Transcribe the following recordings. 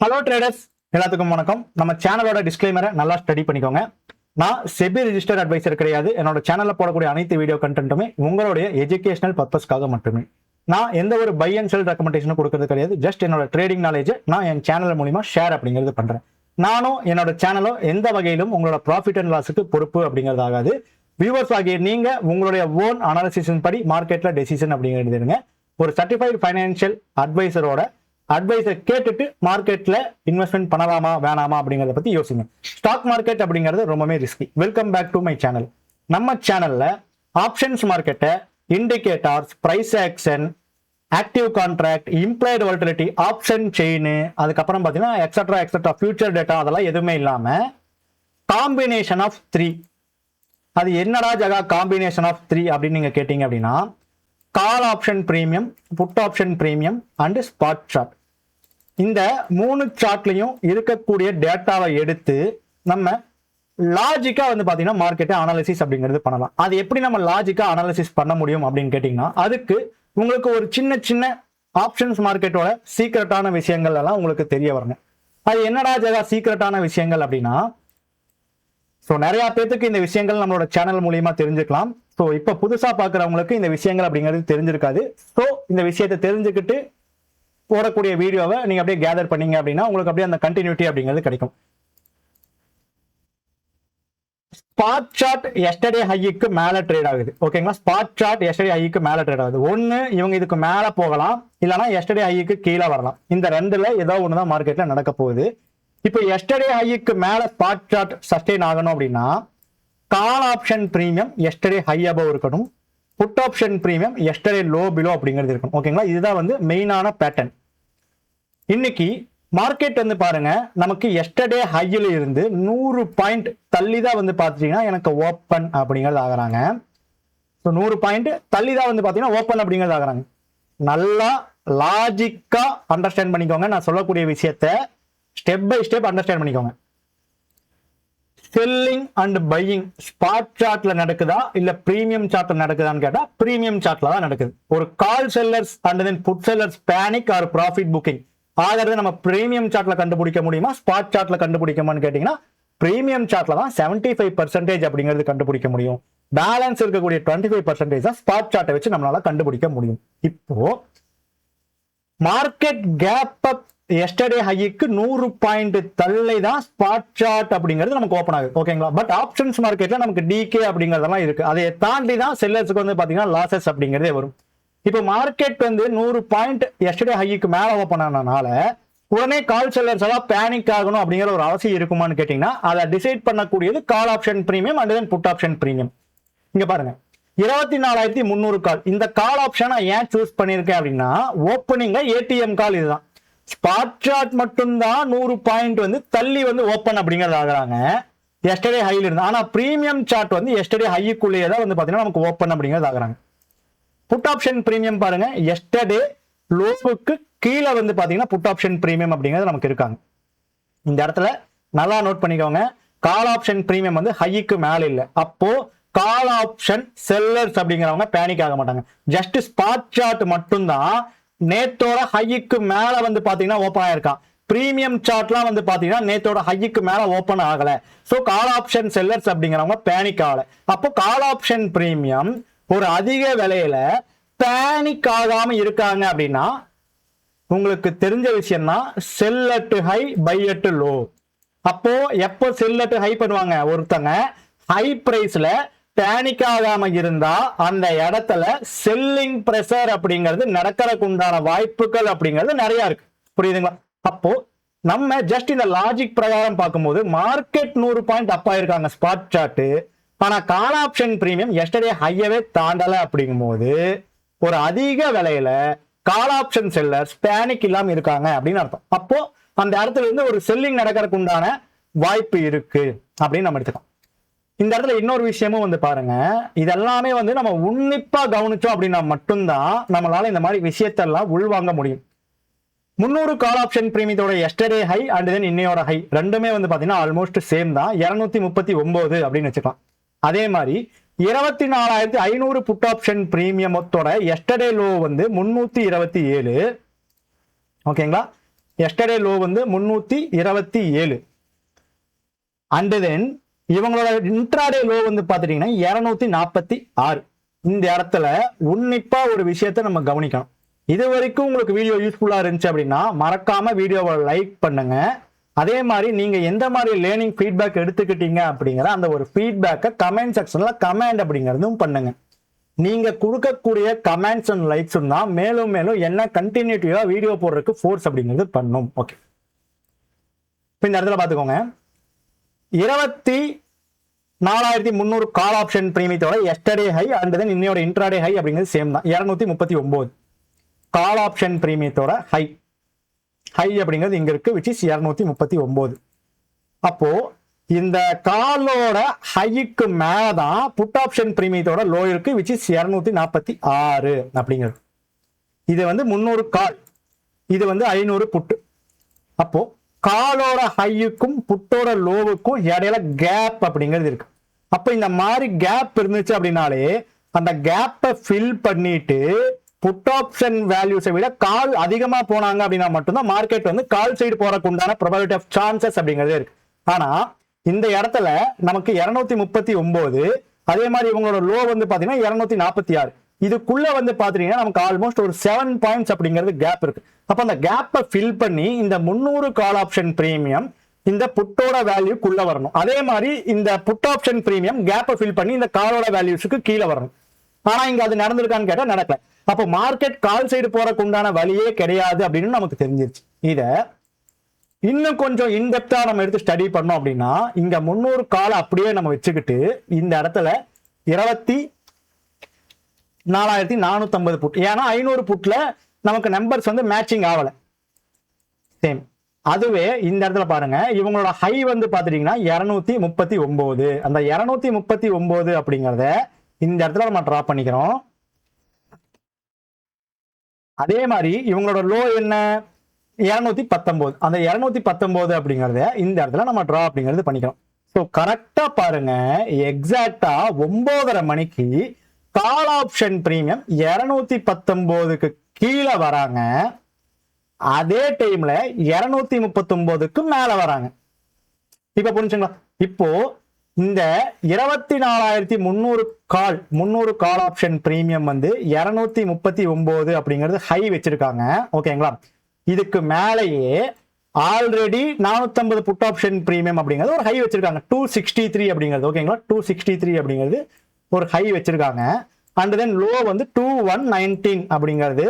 Hello traders, எல்லாத்துக்கும் வணக்கம். நம்ம சேனலோட டிஸ்க்ளைமரை நல்லா ஸ்டடி பண்ணிக்கோங்க. நான் செபி ரிஜிஸ்டர்ட் அட்வைசர் கிடையாது. என்னோட சேனல்ல போடக்கூடிய அனைத்து வீடியோ கண்டென்ட்டுமே உங்களுடைய எஜுகேஷனல் பர்பஸ்க்காக மட்டுமே. நான் எந்த ஒரு பை அண்ட் செல் ரெக்கமெண்டேஷனும் கொடுக்கறது கிடையாது. ஜஸ்ட் என்னோட ட்ரேடிங் நாலேஜ் நான் என் சேனல் மூலியமா ஷேர் அப்படிங்கிறது பண்றேன். நானும் என்னோட சேனலும் எந்த வகையிலும் உங்களோட ப்ராஃபிட் அண்ட் லாஸுக்கு பொறுப்பு அப்படிங்கிறது ஆகாது. வியூவர்ஸ் ஆகிய நீங்க உங்களுடைய ஓன் அனாலிசிஸின் படி மார்க்கெட்ல டெசிஷன் அப்படிங்கிறது இருங்க. ஒரு சர்டிஃபைடு ஃபைனான்சியல் அட்வைசரோட அட்வைஸை கேட்டுட்டு மார்க்கெட்ல இன்வெஸ்ட்மெண்ட் பண்ணலாமா வேணாமா அப்படிங்கறத பத்தி யோசிங்க. ஸ்டாக் மார்க்கெட் அப்படிங்கிறது ரொம்பவே risky. Welcome back to my channel. நம்ம சேனல்ல ஆப்ஷன்ஸ் மார்க்கெட்டை, indicators, price action, active contract, implied volatility, option chain, அதுக்கப்புறம் பாத்தீங்கன்னா எக்ஸட்ரா ஃபியூச்சர் டேட்டா அதெல்லாம் எதுவுமே இல்லாம காம்பினேஷன் ஆஃப் 3. அது என்னடா ஜகா காம்பினேஷன் ஆஃப் 3 அப்படின்னு நீங்க கேட்டீங்க அப்படின்னா, call option premium, put option premium and spot chart. இந்த 3 சார்ட்லையும் இருக்கக்கூடிய டேட்டாவை எடுத்து நம்ம லாஜிக்கா பாத்தீங்கன்னா மார்க்கெட்டை அனாலிசிஸ் அப்படிங்கிறது பண்ணலாம். அது எப்படி நம்ம லாஜிக்கா அனாலிசிஸ் பண்ண முடியும் அப்படின்னு கேட்டீங்கன்னா, அதுக்கு உங்களுக்கு ஒரு சின்ன சின்ன ஆப்ஷன்ஸ் மார்க்கெட்டோட சீக்ரெட்டான விஷயங்கள் எல்லாம் உங்களுக்கு தெரிய வரணும். அது என்னடா ஜகா சீக்ரெட்டான விஷயங்கள் அப்படின்னா, ஸோ நிறைய பேருக்கு இந்த விஷயங்கள் நம்மளோட சேனல் மூலியமா தெரிஞ்சுக்கலாம். ஸோ இப்போ புதுசா பார்க்குறவங்களுக்கு இந்த விஷயங்கள் அப்படிங்கிறது தெரிஞ்சிருக்காது. ஸோ இந்த விஷயத்தை தெரிஞ்சுக்கிட்டு போடக்கூடிய வீடியோவை நீங்க அப்படியே கேதர் பண்ணீங்க அப்படின்னா உங்களுக்கு அப்படியே அந்த கண்டினியூட்டி அப்படிங்கிறது கிடைக்கும். ஸ்பாட் சார்ட் எஸ்டர்டே ஹைக்கு மேல ட்ரேட் ஆகுது. ஓகேங்களா, ஸ்பாட் சார்ட் எஸ்டர்டே ஹைக்கு மேல ட்ரேட் ஆகுது. ஒன்னு இவங்க இதுக்கு மேல போகலாம், இல்லைன்னா எஸ்டர்டே ஹைக்கு கீழே வரலாம். இந்த ரெண்டுல ஏதோ ஒண்ணுதான் மார்க்கெட்ல நடக்க போகுது. இப்போ எஸ்டர்டே ஹைக்கு மேல ஸ்பாட் சார்ட் சஸ்டெயின் ஆகணும் அப்படின்னா call option premium yesterday high above இருக்கணும், put option premium yesterday low below அப்படிங்கிறது இருக்கணும். ஓகேங்களா, இதுதான் மெயினான பேட்டர்ன். இன்னைக்கு மார்க்கெட் பாருங்க, நமக்கு எஸ்டர்டே ஹையில இருந்து 100 பாயிண்ட் தள்ளி தான் பாத்தீங்கன்னா எனக்கு ஓப்பன் அப்படிங்கிறது ஆகுறாங்க. 100 பாயிண்ட் தள்ளி தான் பாத்தீங்கன்னா ஓப்பன் அப்படிங்கிறது ஆகுறாங்க. நல்லா லாஜிக்கா அண்டர்ஸ்டாண்ட் பண்ணிக்கோங்க. நான் சொல்லக்கூடிய விஷயத்த ஸ்டெப் பை ஸ்டெப் அண்டர்ஸ்டாண்ட் பண்ணிக்கோங்க. செல்லிங் அண்ட் பையிங் ஸ்பாட் சார்ட்ல நடக்குதா இல்ல பிரீமியம் சார்ட்ல நடக்குதான்னு கேட்டா பிரீமியம் சார்ட்ல தான் நடக்குது. ஒரு call sellers and then put sellers panic or profit booking ஆகிறது நம்ம பிரீமியம் சார்ட்ல கண்டுபிடிக்க முடியுமா, ஸ்பாட் சார்ட்ல கண்டுபிடிக்குமான்னு கேட்டீங்கன்னா பிரீமியம் சார்ட்ல தான் 75% அப்படிங்கிறது கண்டுபிடிக்க முடியும். பேலன்ஸ் இருக்கக்கூடிய 25% தான் ஸ்பாட் சார்ட்டை வச்சு நம்மளால கண்டுபிடிக்க முடியும். இப்போ மார்க்கெட் கேப் அப் எஸ்டர்டே ஹைக்கு 100 பாயிண்ட் தள்ளி தான் ஸ்பாட் சார்ட் அப்படிங்கிறது நமக்கு ஓப்பன் ஆகுது. ஓகேங்களா, பட் ஆப்ஷன்ஸ் மார்க்கெட்ல நமக்கு டிகே அப்படிங்கறதெல்லாம் இருக்கு. அதை தாண்டி தான் செல்லர்ஸுக்கு பாத்தீங்கன்னா லாசஸ் அப்படிங்கிறதே வரும். இப்போ மார்க்கெட் 100 பாயிண்ட் எஸ்டர்டே ஹைக்கு மேல ஓப்பன் ஆனனால உடனே கால் செல்லர்ஸ் எல்லாம் பேனிக் ஆகணும் அப்படிங்கிற ஒரு அவசியம் இருக்குமான்னு கேட்டீங்கன்னா, அதை டிசைட் பண்ணக்கூடியது call option premium and then put option premium. இங்க பாருங்க, 24,300 கால். இந்த கால் ஆப்ஷனை ஏன் சூஸ் பண்ணிருக்கேன் அப்படின்னா, ஓப்பனிங்ல ஏடிஎம் கால் இதுதான். ஸ்பாட் சார்ட் மட்டும்தான் 100 பாயிண்ட் தள்ளி ஓப்பன் அப்படிங்கிறது ஆகுறாங்க எஸ்டர்டே ஹைல இருந்து. ஆனா பிரீமியம் சார்ட் எஸ்டர்டே ஹைக்குள்ளேயே தான் பாத்தீங்கன்னா நமக்கு ஓப்பன் அப்படிங்கிறது ஆகுறாங்க. புட் ஆப்ஷன் பிரீமியம் பாருங்க, எஸ்டர்டே லோவுக்கு கீழே பாத்தீங்கன்னா புட் ஆப்ஷன் பிரீமியம் அப்படிங்கிறது நமக்கு இருக்காங்க. இந்த இடத்துல நல்லா நோட் பண்ணிக்கோங்க, கால் ஆப்ஷன் பிரீமியம் ஹைக்கு மேல இல்ல. அப்போ கால் ஆப்ஷன் செல்லர்ஸ் அப்படிங்கிறவங்க பேனிக் ஆக மாட்டாங்க. ஜஸ்ட் ஸ்பாட் சார்ட் மட்டும்தான் நேத்தோட ஹைக்கு மேல பாத்தீங்கன்னா ஓப்பன் ஆயிருக்கான். பிரீமியம் சார்ட்லாம் பாத்தீங்கன்னா நேத்தோட ஹைக்கு மேல ஓப்பன் ஆகல. சோ கால் ஆப்ஷன் செல்லர்ஸ் அப்படிங்கிறவங்க பேனிக் ஆகல. அப்போ கால் ஆப்ஷன் பிரீமியம் ஒரு அதிக விலையில பேனிக் ஆகாம இருக்காங்க அப்படின்னா உங்களுக்கு தெரிஞ்ச விஷயம் தான் sell at high buy at low. அப்போ எப்போ செல் அட் ஹை பண்ணுவாங்க, ஒருத்தங்க ஹை பிரைஸ்ல பேனிக் ஆகாம இருந்தா அந்த இடத்துல செல்லிங் பிரஷர் அப்படிங்கிறது நடக்கிறதுக்கு உண்டான வாய்ப்புகள் அப்படிங்கிறது நிறைய இருக்கு. புரியுதுங்களா? அப்போ நம்ம ஜஸ்ட் இந்த லாஜிக் பிரகாரம் பார்க்கும்போது மார்க்கெட் 100 பாயிண்ட் அப் ஆயிருக்காங்க ஸ்பாட் சார்ட். ஆனா கால் ஆப்ஷன் பிரீமியம் எஸ்டர்டே ஹையவே தாண்டல அப்படிங்கும் போது ஒரு அதிக விலையில கால் ஆப்ஷன் செல்லர்ஸ் பேனிக் இல்லாம இருக்காங்க அப்படின்னு அர்த்தம். அப்போ அந்த இடத்துல ஒரு செல்லிங் நடக்கிறதுக்கு உண்டான வாய்ப்பு இருக்கு அப்படின்னு நம்ம எடுத்துக்கலாம். இந்த இடத்துல இன்னொரு விஷயமும் பாருங்க, இதெல்லாமே நம்ம உன்னிப்பா கவனிச்சோம் அப்படின்னா மட்டும்தான் நம்மளால இந்த மாதிரி விஷயத்தெல்லாம் உள்வாங்க முடியும். 300 கால் ஆப்ஷன் பிரீமியத்தோட எஸ்டர்டே ஹை அண்ட் தென் இன்னையோட ஹை ரெண்டுமே பாத்தீங்கன்னா ஆல்மோஸ்ட் சேம் தான், 239 அப்படின்னு வச்சுக்கலாம். அதே மாதிரி 24,500 புட் ஆப்ஷன் பிரீமியமத்தோட எஸ்டர்டே லோ 327. ஓகேங்களா, எஸ்டர்டே லோ வந்து 327 அண்ட் தென் இவங்களோட இன்ட்ராடே லோ வந்து பாத்துட்டீங்கன்னா 246. இந்த இடத்துல உன்னிப்பா ஒரு விஷயத்த நம்ம கவனிக்கணும். இது வரைக்கும் உங்களுக்கு வீடியோ யூஸ்ஃபுல்லா இருந்துச்சு அப்படின்னா மறக்காம வீடியோவை லைக் பண்ணுங்க. அதே மாதிரி நீங்க எந்த மாதிரி லேர்னிங் ஃபீட்பேக் எடுத்துக்கிட்டீங்க அப்படிங்கிற அந்த ஒரு ஃபீட்பேக்கை கமெண்ட் செக்ஷன்ல கமெண்ட் அப்படிங்கிறதும் பண்ணுங்க. நீங்க கொடுக்கக்கூடிய கமெண்ட்ஸ் அண்ட் லைக்ஸும் தான் மேலும் மேலும் என்ன கண்டினியூட்டிவா வீடியோ போடுறதுக்கு ஃபோர்ஸ் அப்படிங்கிறது பண்ணும். ஓகே, இப்போ இந்த இடத்துல பார்த்துக்கோங்க, 24,300 கால் ஆப்ஷன் பிரீமியத்தோட எஸ்டர்டே ஹை அண்ட் தென் இன்னையோட இன்ட்ராடே ஹை அப்படிங்கிறது சேம் தான் 239 கால் ஆப்ஷன் பிரீமியத்தோட ஹை அப்படிங்கிறது இங்க இருக்கு, விச் இஸ் 239. அப்போ இந்த காலோட ஹைக்கு மேலதான் புட் ஆப்ஷன் பிரீமியத்தோட லோ இருக்கு, விச் இஸ் 246 அப்படிங்கிறது. இது வந்து 300 கால், இது வந்து 500 புட்டு. அப்போ காலோட ஹையுக்கும் புட்டோட லோவுக்கும் இடையில கேப் அப்படிங்கிறது இருக்கு. அப்ப இந்த மாதிரி கேப் இருந்துச்சு அப்படின்னாலே அந்த கேப்பை ஃபில் பண்ணிட்டு புட் ஆப்ஷன் வேல்யூஸை விட கால் அதிகமா போனாங்க அப்படின்னா மட்டும்தான் மார்க்கெட் வந்து கால் சைடு போறதுக்கு உண்டான ப்ராபபிலிட்டி ஆஃப் சான்சஸ் அப்படிங்கிறது இருக்கு. ஆனா இந்த இடத்துல நமக்கு 239, அதே மாதிரி இவங்களோட லோ வந்து பாத்தீங்கன்னா 246. இதுக்குள்ள வந்து பாத்தீங்கன்னா நமக்கு ஆல்மோஸ்ட் ஒரு 7 பாயிண்ட்ஸ் அப்படிங்கிறது கேப் இருக்கு. அப்ப அந்த கேப்பை ஃபில் பண்ணி இந்த 300 கால் ஆப்ஷன் பிரீமியம் இந்த புட்டோட வேல்யூக்குள்ள வரணும். அதே மாதிரி இந்த புட் ஆப்ஷன் பிரீமியம் கேப்பை ஃபில் பண்ணி இந்த காலோட வேல்யூஸுக்கு கீழே வரணும். ஆனா இங்க அது நடந்திருக்கான்னு கேட்டா நடக்கல. அப்போ மார்க்கெட் கால் சைடு போறதுக்கு உண்டான வழியே கிடையாது அப்படின்னு நமக்கு தெரிஞ்சிருச்சு. இத இன்னும் கொஞ்சம் இன்டெப்தா நம்ம எடுத்து ஸ்டடி பண்ணோம் அப்படின்னா இங்க 300 கால் அப்படியே நம்ம வச்சுக்கிட்டு இந்த இடத்துல 24,450 புட், ஏன்னா 500 புட்ல நமக்கு நம்பர்ஸ் வந்து மேட்சிங் ஆகல சேம். அதுவே இந்த இடத்துல பாருங்க, இவங்களோட ஹை வந்து பாத்துட்டீங்கன்னா 239. அந்த 239 அப்படிங்கறத இந்த இடத்துல நம்ம டிரா பண்ணிக்கிறோம். அதே மாதிரி இவங்களோட லோ என்ன 219. அந்த 219 அப்படிங்கறத இந்த இடத்துல நம்ம டிரா அப்படிங்கிறது பண்ணிக்கிறோம். ஸோ கரெக்டா பாருங்க, எக்ஸாக்டா 9:30 மணிக்கு கால் ஆப்ஷன் பிரீமியம் 219க்கு கீழே வராங்க, அதே டைம்ல 239க்கு மேல வராங்க. இப்ப புரிஞ்சுங்களா? இப்போ இந்த 24,300 கால் ஆப்ஷன் பிரீமியம் வந்து 239 அப்படிங்கிறது ஹை வச்சிருக்காங்க. ஓகேங்களா? இதுக்கு மேலேயே ஆல்ரெடி 450 புட் ஆப்ஷன் பிரீமியம் அப்படிங்கிறது ஒரு ஹை வச்சிருக்காங்க 263 அப்படிங்கிறது. ஓகேங்களா? 263 அப்படிங்கிறது ஒரு ஹை வச்சிருக்காங்க. அண்ட் தென் லோ வந்து 2119 அப்படிங்கிறது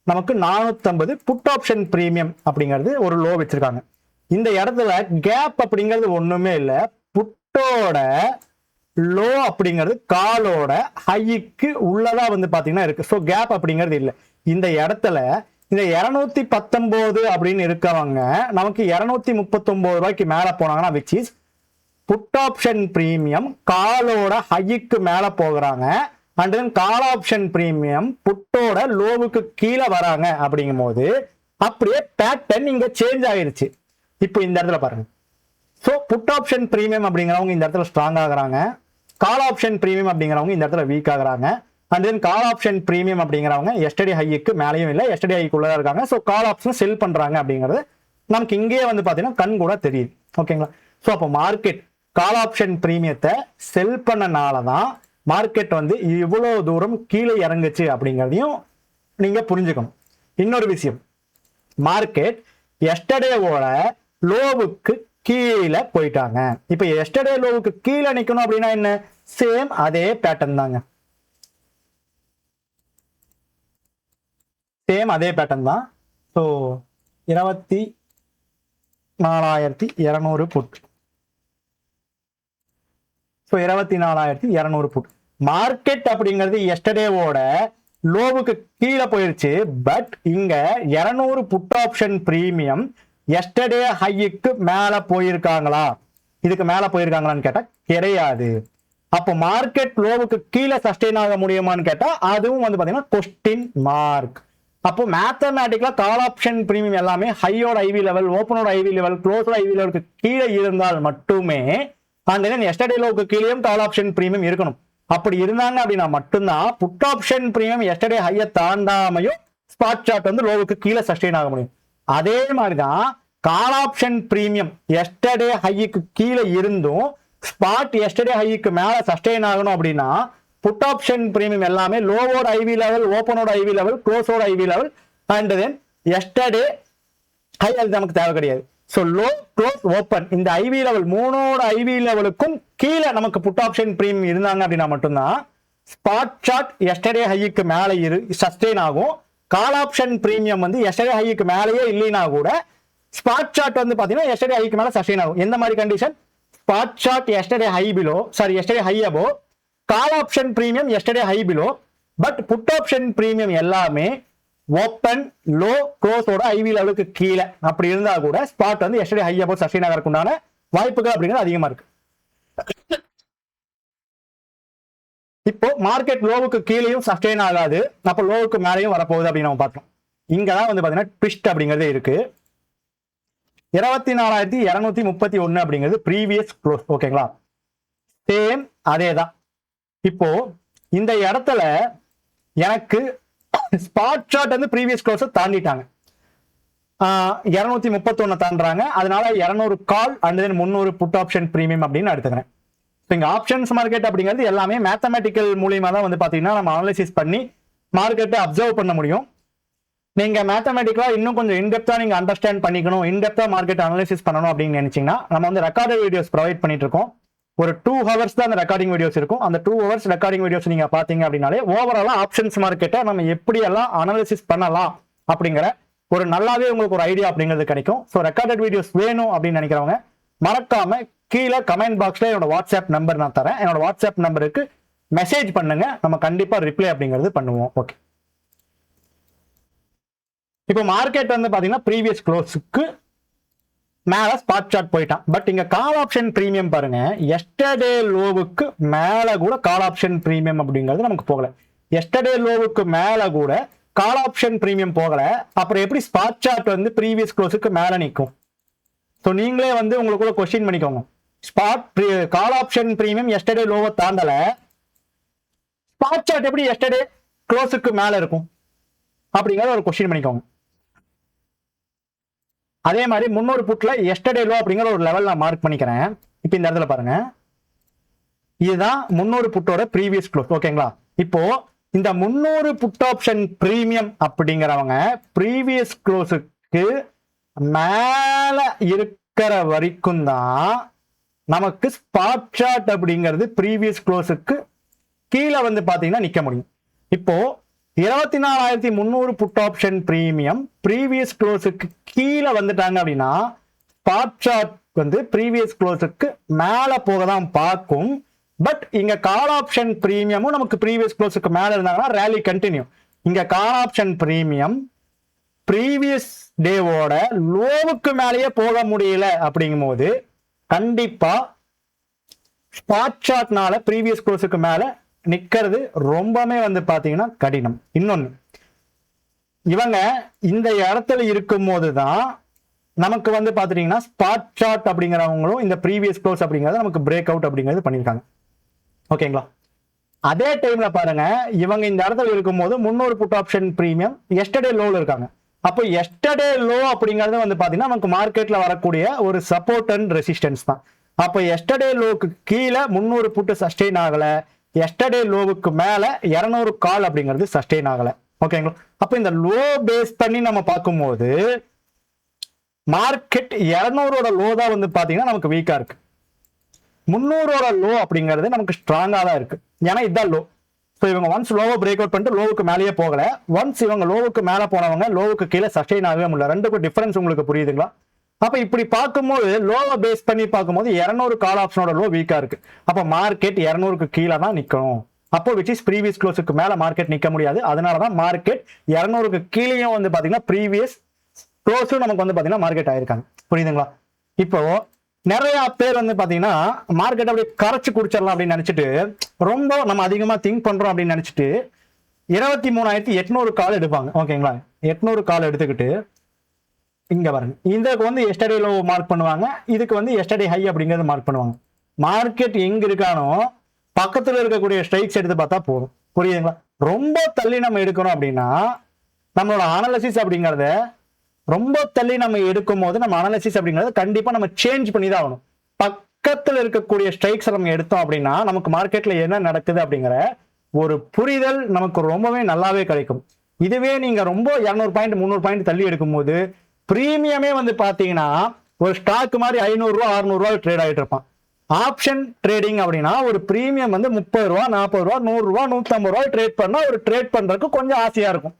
நமக்கு 450 புட் ஆப்ஷன் பிரீமியம் அப்படிங்கிறது ஒரு லோ வச்சிருக்காங்க. இந்த இடத்துல கேப் அப்படிங்கிறது ஒண்ணுமே இல்லை. புட்டோட லோ அப்படிங்கிறது காலோட ஹைக்கு உள்ளதா வந்து பாத்தீங்கன்னா இருக்கு. ஸோ கேப் அப்படிங்கிறது இல்லை. இந்த இடத்துல இந்த 219 அப்படின்னு இருக்கவங்க நமக்கு 239 ரூபாய்க்கு மேல போனாங்கன்னா which is put option premium காலோட ஹைக்கு மேல போகிறாங்க. And then call option premium புட்டோட லோவுக்கு கீழே வராங்க. அப்படிங்கும் போது அப்படியே பேட்டர்ன் இங்க சேஞ்ச் ஆயிருச்சு. இப்போ இந்த இடத்துல பாருங்க, ஸோ புட் ஆப்ஷன் பிரீமியம் அப்படிங்கிறவங்க இந்த இடத்துல ஸ்ட்ராங் ஆகுறாங்க, கால் ஆப்ஷன் பிரீமியம் அப்படிங்கிறவங்க இந்த இடத்துல வீக் ஆகுறாங்க. And then call option premium அப்படிங்கிறவங்க எஸ்டர்டே ஹைக்கு மேலேயும் இல்லை, எஸ்டர்டே ஹைக்குள்ளதான் இருக்காங்க. ஸோ கால் ஆப்ஷன் செல் பண்றாங்க அப்படிங்கிறது நமக்கு இங்கேயே வந்து பாத்தீங்கன்னா கண் கூட தெரியுது. ஓகேங்களா? ஸோ அப்போ மார்க்கெட் கால் ஆப்ஷன் பிரீமியத்தை செல் பண்ணனாலதான் மார்க்கெட் வந்து இவ்வளவு தூரம் கீழே இறங்குச்சு அப்படிங்கிறதையும் நீங்க புரிஞ்சுக்கணும். இன்னொரு விஷயம், மார்க்கெட் எஸ்டர்டேவோட லோவுக்கு கீழே போயிட்டாங்க. இப்ப எஸ்டர்டே லோவுக்கு கீழே நிக்கணும் அப்படின்னா என்ன? சேம் அதே பேட்டர்ன் தாங்க, சேம் அதே பேட்டர்ன் தான். So 24,200 put, so 24,200 put. Market அப்படிங்கிறது எஸ்டர்டேவோட லோவுக்கு கீழே போயிருச்சு. பட் இங்க 200 புட் ஆப்ஷன் பிரீமியம் எஸ்டர்டே ஹைக்கு மேல போயிருக்காங்களா? இதுக்கு மேல போயிருக்காங்களான்னு கேட்டா கிடையாது. அப்போ மார்க்கெட் லோவுக்கு கீழே சஸ்டெயின் ஆக முடியுமான்னு கேட்டா அதுவும் வந்து பாத்தீங்கன்னா கொஸ்டின் மார்க். அப்போ மேத்தமேட்டிக்கலா கால் ஆப்ஷன் பிரீமியம் எல்லாமே ஹையோட ஐவி லெவல், ஓப்பனோட ஐவி லெவல், க்ளோஸோட ஐவி லெவலுக்கு கீழே இருந்தால் மட்டுமே அந்த எஸ்டர்டே லோவுக்கு கீழேயும் கால் ஆப்ஷன் பிரீமியம் இருக்கணும். அப்படி இருந்தாங்க அப்படின்னா மட்டும்தான் புட் ஆப்ஷன் பிரீமியம் எஸ்டர்டே ஹையை தாண்டாமையும் ஸ்பாட் சார்ட் வந்து லோவுக்கு கீழே சஸ்டெயின் ஆக முடியும். அதே மாதிரிதான் கால் ஆப்ஷன் பிரீமியம் எஸ்டர்டே ஹைக்கு கீழே இருந்தும் ஸ்பாட் எஸ்டர்டே ஹைக்கு மேல சஸ்டெயின் ஆகணும் அப்படின்னா புட் ஆப்ஷன் பிரீமியம் எல்லாமே லோவோட ஐவி லெவல், ஓப்பனோட ஐவி லெவல், க்ளோஸோட IV level and then yesterday high, அது நமக்கு தேவை கிடையாது. ஸோ லோ, க்ளோஸ், ஓப்பன் இந்த ஐவி லெவல் மூணோட ஐவி லெவலுக்கும் கீழே நமக்கு புட் ஆப்ஷன் பிரீமியம் இருந்தாங்க அப்படின்னா மட்டும்தான் ஸ்பாட் சார்ட் எஸ்டர்டே ஹைக்கு மேலே சஸ்டெயின் ஆகும். கால் ஆப்ஷன் பிரீமியம் வந்து எஸ்டர்டே ஹைக்கு மேலேயே இல்லைன்னா கூட ஸ்பாட் சார்ட் வந்து பாத்தீங்கன்னா எஸ்டர்டே ஹைக்கு மேலே சஸ்டெயின் ஆகும். எந்த மாதிரி condition? Spot chart yesterday high below, sorry yesterday high above, call option premium yesterday high below, but put option premium எல்லாமே ஓப்பன், லோ, க்ளோஸோட ஐவி லெவலுக்கு கீழே அப்படி இருந்தா கூட ஸ்பாட் வந்து எஸ்டர்டே ஹை அபோ சஸ்டெயின் ஆகிறதுக்கு உண்டான வாய்ப்புகள் அப்படிங்கிறது அதிகமா இருக்கு. இப்போ மார்க்கெட் லோவுக்கு கீழேயும் சஸ்டெயின் ஆகாது, அப்ப லோவுக்கு மேலேயும் வரப்போகுது அப்படின்னு நம்ம பார்த்தோம். இங்கதான் வந்து பாத்தீங்கன்னா ட்விஸ்ட் அப்படிங்கிறதே இருக்கு. 24,231 அப்படிங்கிறது ப்ரீவியஸ் க்ளோஸ். ஓகேங்களா, சேம் அதே தான். இப்போ இந்த இடத்துல எனக்கு ஸ்பாட் சார்ட் வந்து ப்ரீவியஸ் க்ளோஸ் தாண்டிட்டாங்க, 231 தாண்டுறாங்க. அதனால 200 call and then 300 put option premium அப்படின்னு எடுத்துக்கிறேன். இங்க ஆப்ஷன்ஸ் மார்க்கெட் அப்படிங்கிறது எல்லாமே மேத்தமெட்டிக்கல் மூலியமா தான் வந்து பாத்தீங்கன்னா நம்ம அனலைசிஸ் பண்ணி மார்க்கெட்டை அப்சர்வ் பண்ண முடியும். நீங்க மேத்தமெட்டிக்கலா இன்னும் கொஞ்சம் இன்டெப்தா நீங்க அண்டர்ஸ்டாண்ட் பண்ணிக்கணும், இன்டெப்தா மார்க்கெட் அனலைசிஸ் பண்ணணும் அப்படின்னு நினைச்சீங்கன்னா நம்ம வந்து ரெக்கார்டட் வீடியோஸ் ப்ரொவைட் பண்ணிட்டு இருக்கோம். ஒரு 2 ஹவர்ஸ் தான் அந்த ரெக்கார்டிங் வீடியோஸ் இருக்கும். அந்த 2 ஹவர்ஸ் ரெக்கார்டிங் வீடியோஸ் நீங்க பாத்தீங்க அப்படின்னாலே ஓவராலா ஆப்ஷன்ஸ் மார்க்கெட்டை நம்ம எப்படி எல்லாம் அனலைசிஸ் பண்ணலாம் அப்படிங்கிற ஒரு நல்லாவே உங்களுக்கு ஒரு ஐடியா அப்படிங்கிறது கிடைக்கும். ஸோ ரெக்கார்டட் வீடியோஸ் வேணும் அப்படின்னு நினைக்கிறவங்க மறக்காம கீழே கமெண்ட் பாக்ஸ்ல என்னோட வாட்ஸ்அப் நம்பர் நான் தரேன். என்னோட வாட்ஸ்அப் நம்பருக்கு மெசேஜ் பண்ணுங்க, நம்ம கண்டிப்பா ரிப்ளை அப்படிங்கிறது பண்ணுவோம். ஓகே, இப்போ மார்க்கெட் வந்து பாத்தீங்கன்னா ப்ரீவியஸ் க்ளோஸுக்கு மேல ஸ்பாட் சார்ட் போயிட்டான். பட் இங்க கால் ஆப்ஷன் பிரீமியம் பாருங்க, எஸ்டர்டே லோவுக்கு மேல கூட கால் ஆப்ஷன் பிரீமியம் அப்படிங்கிறது நமக்கு போகல. எஸ்டர்டே லோவுக்கு மேல கூட கால் ஆப்ஷன் பிரீமியம் போகல. அப்புறம் எப்படி ஸ்பாட் சார்ட் வந்து ப்ரீவியஸ் க்ளோஸுக்கு மேல நிற்கும்? ஸோ நீங்களே வந்து உங்களுக்குள்ள கொஸ்டின் பண்ணிக்கோங்க. Spot call option premium yesterday லோவை தாண்டல, ஸ்பாட் சார்ட் எப்படி எஸ்டர்டே க்ளோஸுக்கு மேல இருக்கும் அப்படிங்கறத ஒரு கொஸ்டின் பண்ணிக்கோங்க. அதே மாதிரி 300 புட்ல எஸ்டர்டே லோ அப்படிங்கிற ஒரு லெவல் நான் மார்க் பண்ணிக்கிறேன். இப்போ இந்த இடத்துல பாருங்க, இதுதான் 300 புட்டோட ப்ரீவியஸ் க்ளோஸ். ஓகேங்களா, இப்போ இந்த 300 புட் ஆப்ஷன் பிரீமியம் அப்படிங்கிறவங்க ப்ரீவியஸ் க்ளோஸுக்கு மேல இருக்கிற வரைக்கும் தான் நமக்கு ஸ்பாட் சார்ட் அப்படிங்கிறது ப்ரீவியஸ் க்ளோஸுக்கு கீழே வந்து பாத்தீங்கன்னா நிக்க முடியும். இப்போ 24,300 புட் ஆப்ஷன் பிரீமியம் ப்ரீவியஸ் க்ளோஸுக்கு கீழே வந்துட்டாங்க அப்படின்னா ஸ்பாட் சார்ட் வந்து ப்ரீவியஸ் க்ளோஸுக்கு மேல போக தான் பார்க்கும். பட் இங்க கால் ஆப்ஷன் பிரீமியமும் நமக்கு ப்ரீவியஸ் க்ளோஸுக்கு மேல இருந்தாங்கன்னா ரேலி கண்டினியூ. இங்க கால் ஆப்ஷன் பிரீமியம் ப்ரீவியஸ் டேவோட லோவுக்கு மேலேயே போக முடியல அப்படிங்கும் போது கண்டிப்பா ஸ்பாட் சார்ட்னால ப்ரீவியஸ் க்ளோஸுக்கு மேல நிக்கிறது ரொம்பவே வந்து பாத்தீங்கன்னா கடினம். இன்னொன்னு, இவங்க இந்த இடத்துல இருக்கும் போதுதான் நமக்கு வந்து பாத்தீங்கன்னா ஸ்பாட் சார்ட் அப்படிங்கிறவங்களும் இந்த ப்ரீவியஸ் க்ளோஸ் அப்படிங்கறது நமக்கு பிரேக் அவுட் அப்படிங்கிறது பண்ணிருக்காங்க. ஓகேங்களா, அதே டைம்ல பாருங்க இவங்க இந்த இடத்துல இருக்கும் போது 300 புட் ஆப்ஷன் பிரீமியம் எஸ்டர்டே லோல இருக்காங்க. அப்போ எஸ்டர்டே லோ அப்படிங்கிறது வந்து பாத்தீங்கன்னா நமக்கு மார்க்கெட்ல வரக்கூடிய ஒரு சப்போர்ட் அண்ட் ரெசிஸ்டன்ஸ் தான். அப்போ எஸ்டர்டே லோவுக்கு கீழே 300 புட்டு சஸ்டெயின் ஆகல, எஸ்டர்டே லோவுக்கு மேல 200 கால் அப்படிங்கிறது சஸ்டெயின் ஆகல. ஓகேங்களா, அப்போ இந்த லோ பேஸ் பண்ணி நம்ம பார்க்கும்போது மார்க்கெட் 200ஓட லோ தான் வந்து பாத்தீங்கன்னா நமக்கு வீக்கா இருக்கு. 300ஓட லோ அப்படிங்கிறது நமக்கு ஸ்ட்ராங்கா தான் இருக்கு. ஏன்னா இதுதான் லோ. ஸோ இவங்க ஒன்ஸ் லோவை பிரேக் அவுட் பண்ணிட்டு லோவுக்கு மேலேயே போகல, ஒன்ஸ் இவங்க லோவுக்கு மேலே போனவங்க லோவுக்கு கீழே சஸ்டெயின் ஆகவே முடியல. ரெண்டுக்கும் டிஃபரன்ஸ் உங்களுக்கு புரியுதுங்களா? அப்ப இப்படி பார்க்கும்போது லோவை பேஸ் பண்ணி பார்க்கும்போது 200 கால் ஆப்ஷனோட லோ வீக்கா இருக்கு. அப்ப மார்க்கெட் 200க்கு கீழே தான் நிக்கணும். அப்போ விச் இஸ் ப்ரீவியஸ் க்ளோஸுக்கு மேல மார்க்கெட் நிக்க முடியாது. அதனாலதான் மார்க்கெட் 200க்கு கீழேயும் வந்து பாத்தீங்கன்னா ப்ரீவியஸ் க்ளோஸும் நமக்கு வந்து பாத்தீங்கன்னா மார்க்கெட் ஆயிருக்காங்க. புரியுதுங்களா? இப்போ நிறைய பேர் வந்து பாத்தீங்கன்னா மார்க்கெட் அப்படியே கரைச்சு குடிச்சிடலாம் அப்படின்னு நினைச்சிட்டு ரொம்ப நம்ம அதிகமா திங்க் பண்றோம் அப்படின்னு நினைச்சிட்டு 23,800 கால் எடுப்பாங்க. ஓகேங்களா, 800 கால் எடுத்துக்கிட்டு இங்க பாருங்க, இதுக்கு வந்து எஸ்டர்டே லோ மார்க் பண்ணுவாங்க, இதுக்கு வந்து எஸ்டர்டே ஹை அப்படிங்கறது மார்க் பண்ணுவாங்க. மார்க்கெட் எங்க இருக்கானோ பக்கத்துல இருக்கக்கூடிய ஸ்ட்ரைக்ஸ் எடுத்து பார்த்தா போதும். புரியுதுங்களா? ரொம்ப தள்ளி நம்ம எடுக்கணும் அப்படின்னா நம்மளோட அனாலிசிஸ் அப்படிங்கறத ரொம்ப தள்ளி நம்ம எடுக்கும் போது நம்ம அனாலிசிஸ் அப்படிங்கிறது கண்டிப்பா நம்ம சேஞ்ச் பண்ணி தான் ஆகணும். பக்கத்துல இருக்கக்கூடிய ஸ்ட்ரைக்ஸ் நம்ம எடுத்தோம் அப்படின்னா நமக்கு மார்க்கெட்ல என்ன நடக்குது அப்படிங்கிற ஒரு புரிதல் நமக்கு ரொம்பவே நல்லாவே கிடைக்கும். இதுவே நீங்க ரொம்ப 200 பாயிண்ட் 300 பாயிண்ட் தள்ளி எடுக்கும் போது பிரீமியமே வந்து பாத்தீங்கன்னா ஒரு ஸ்டாக் மாதிரி 500 ரூபா 600 ரூபாய் ட்ரேட் ஆகிட்டு இருப்பான். ஆப்ஷன் ட்ரேடிங் அப்படின்னா ஒரு பிரீமியம் வந்து 30 ரூபா 40 ரூபா 100 ரூபா 150 ரூபாய் ட்ரேட் பண்ணா ஒரு ட்ரேட் பண்றதுக்கு கொஞ்சம் ஆசையா இருக்கும்.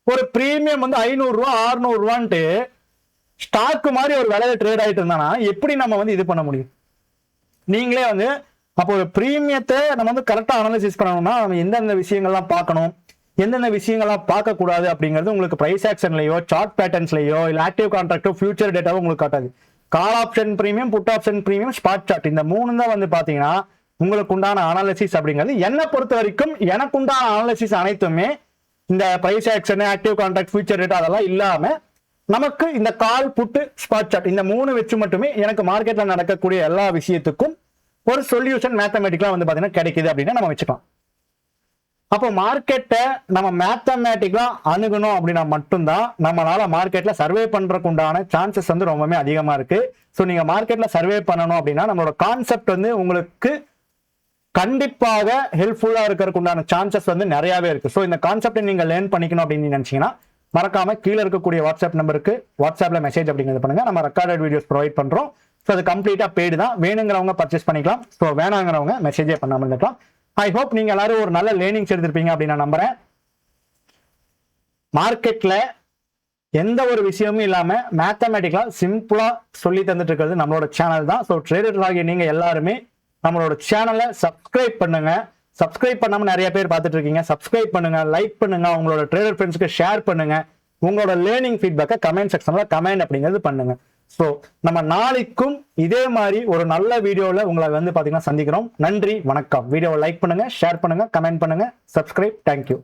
ஒரு பிரீமியம் வந்து 500 ரூபா 600 ரூபான்ட்டு ஸ்டாக் மாதிரி ஒரு விலையில ட்ரேட் ஆகிட்டு இருந்தானா எப்படி நம்ம வந்து இது பண்ண முடியும்? நீங்களே வந்து அப்போ ஒரு பிரீமியத்தை நம்ம வந்து கரெக்டா அனாலிசிஸ் பண்ணணும்னா நம்ம எந்தெந்த விஷயங்கள்லாம் பார்க்கணும், எந்தெந்த விஷயங்கள்லாம் பார்க்கக்கூடாது அப்படிங்கிறது உங்களுக்கு பிரைஸ் ஆக்ஷன்லயோ சார்ட் பேட்டர்ன்ஸ்லயோ இல்லை ஆக்டிவ் கான்ட்ராக்டோ ஃபியூச்சர் டேட்டாவோ உங்களுக்கு காட்டாது. Call option premium, put option premium, spot chart இந்த 3 தான் வந்து பாத்தீங்கன்னா உங்களுக்கு உண்டான அனாலிசிஸ் அப்படிங்கிறது. என்னை பொறுத்த வரைக்கும் எனக்கு உண்டான அனாலிசிஸ் அனைத்துமே இந்த price action, active contract, future data அதெல்லாம் இல்லாம நமக்கு இந்த கால் புட்டு ஸ்பாட் சார்ட் இந்த 3 வச்சு மட்டுமே எனக்கு மார்க்கெட்ல நடக்கக்கூடிய எல்லா விஷயத்துக்கும் ஒரு சொல்யூஷன் மேத்தமேட்டிக்கலா வந்து பாத்தீங்கன்னா கிடைக்குது அப்படின்னு நம்ம வச்சுக்கலாம். அப்போ மார்க்கெட்டை நம்ம மேத்தமேட்டிக்கலா அணுகணும் அப்படின்னா மட்டும்தான் நம்மளால மார்க்கெட்ல சர்வே பண்றதுக்கு உண்டான சான்சஸ் வந்து ரொம்பவே அதிகமா இருக்கு. ஸோ நீங்க மார்க்கெட்ல சர்வே பண்ணணும் அப்படின்னா நம்மளோட கான்செப்ட் வந்து உங்களுக்கு கண்டிப்பாக ஹெல்ப்ஃபுல்லா இருக்கிறதுக்கு உண்டான சான்சஸ் வந்து நிறையவே இருக்கு. ஸோ இந்த கான்செப்டை நீங்க லேர்ன் பண்ணிக்கணும் அப்படின்னு நினைச்சீங்கன்னா மறக்காம கீழே இருக்கக்கூடிய வாட்ஸ்அப் நம்பருக்கு வாட்ஸ்அப்ல மெசேஜ் அப்படிங்கிறது பண்ணுங்க. நம்ம ரெக்கார்டட் வீடியோஸ் ப்ரொவைட் பண்றோம். ஸோ அது கம்ப்ளீட்டா பெய்டு தான். வேணுங்கிறவங்க பர்ச்சேஸ் பண்ணிக்கலாம். ஸோ வேணாங்கிறவங்க மெசேஜே பண்ணாமல் இருக்கலாம். ஐ ஹோப் நீங்க எல்லாரும் ஒரு நல்ல லேர்னிங்ஸ் எடுத்திருப்பீங்க அப்படின்னு நான் நம்புறேன். மார்க்கெட்ல எந்த ஒரு விஷயமும் இல்லாம மேத்தமேட்டிக்கலா சிம்பிளா சொல்லி தந்துட்டு இருக்கிறது நம்மளோட சேனல் தான். ஸோ ட்ரேடர் ஆகிய நீங்க எல்லாருமே நம்மளோட சேனலை சப்ஸ்கிரைப் பண்ணுங்க. சப்ஸ்கிரைப் பண்ணாம நிறைய பேர் பார்த்துட்டு இருக்கீங்க. சப்ஸ்கிரைப் பண்ணுங்க, லைக் பண்ணுங்க, உங்களோட ட்ரேடர் ஃப்ரெண்ட்ஸ்க்கு ஷேர் பண்ணுங்க. உங்களோட லேர்னிங் ஃபீட்பேக்கை கமெண்ட் செக்ஷன்ல கமெண்ட் அப்படிங்கிறது பண்ணுங்க. ஸோ நம்ம நாளைக்கும் இதே மாதிரி ஒரு நல்ல வீடியோவில் உங்களை வந்து பார்த்தீங்கன்னா சந்திக்கிறோம். நன்றி, வணக்கம். வீடியோவை லைக் பண்ணுங்க, ஷேர் பண்ணுங்க, கமெண்ட் பண்ணுங்க, சப்ஸ்கிரைப். தேங்க்யூ.